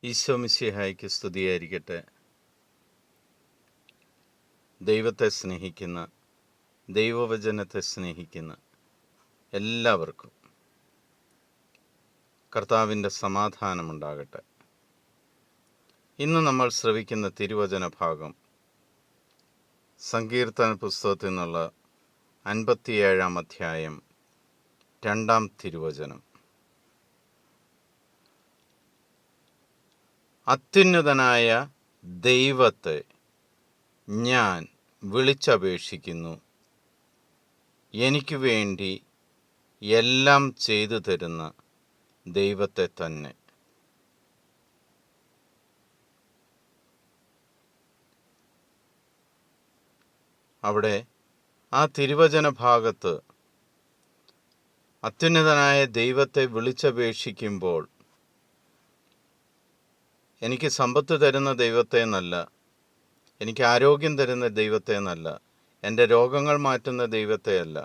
ഈശോ മിശിഹായ്ക്ക് സ്തുതിയായിരിക്കട്ടെ. ദൈവത്തെ സ്നേഹിക്കുന്ന, ദൈവവചനത്തെ സ്നേഹിക്കുന്ന എല്ലാവർക്കും കർത്താവിൻ്റെ സമാധാനമുണ്ടാകട്ടെ. ഇന്ന് നമ്മൾ ശ്രവിക്കുന്ന തിരുവചന ഭാഗം സങ്കീർത്തന പുസ്തകത്തിൽ നിന്നുള്ള 57-ാം അധ്യായം 2-ാം തിരുവചനം. അത്യുന്നതനായ ദൈവത്തെ ഞാൻ വിളിച്ചപേക്ഷിക്കുന്നു, എനിക്ക് വേണ്ടി എല്ലാം ചെയ്തു തരുന്ന ദൈവത്തെ തന്നെ. അവിടെ ആ തിരുവചന ഭാഗത്ത് അത്യുന്നതനായ ദൈവത്തെ വിളിച്ചപേക്ഷിക്കുമ്പോൾ എനിക്ക് സമ്പത്ത് തരുന്ന ദൈവത്തെ എന്നല്ല, എനിക്ക് ആരോഗ്യം തരുന്ന ദൈവത്തെ എന്നല്ല, എൻ്റെ രോഗങ്ങൾ മാറ്റുന്ന ദൈവത്തെയല്ല,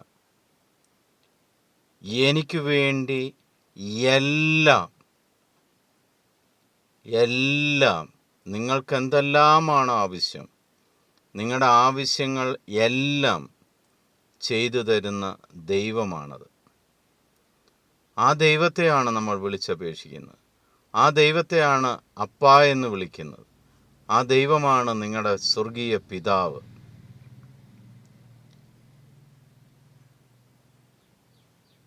എനിക്ക് വേണ്ടി എല്ലാം നിങ്ങൾക്ക് എന്തെല്ലാമാണോ ആവശ്യം, നിങ്ങളുടെ ആവശ്യങ്ങൾ എല്ലാം ചെയ്തു തരുന്ന ദൈവമാണത്. ആ ദൈവത്തെയാണ് നമ്മൾ വിളിച്ചപേക്ഷിക്കുന്നത്. ആ ദൈവത്തെയാണ് അപ്പാ എന്ന് വിളിക്കുന്നത്. ആ ദൈവമാണ് നിങ്ങളുടെ സ്വർഗീയ പിതാവ്.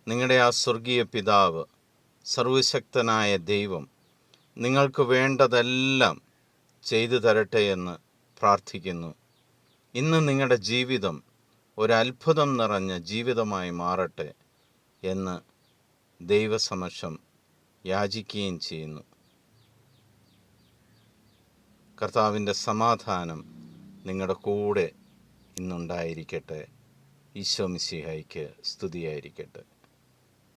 നിങ്ങളുടെ ആ സ്വർഗീയ പിതാവ്, സർവശക്തനായ ദൈവം നിങ്ങൾക്ക് വേണ്ടതെല്ലാം ചെയ്തു തരട്ടെ എന്ന് പ്രാർത്ഥിക്കുന്നു. ഇന്ന് നിങ്ങളുടെ ജീവിതം ഒരത്ഭുതം നിറഞ്ഞ ജീവിതമായി മാറട്ടെ എന്ന് ദൈവസമക്ഷം യാചിക്കുകയും ചെയ്യുന്നു. കർത്താവിൻ്റെ സമാധാനം നിങ്ങളുടെ കൂടെ ഇന്നുണ്ടായിരിക്കട്ടെ. ഈശോ മിശിഹായ്ക്ക് സ്തുതിയായിരിക്കട്ടെ.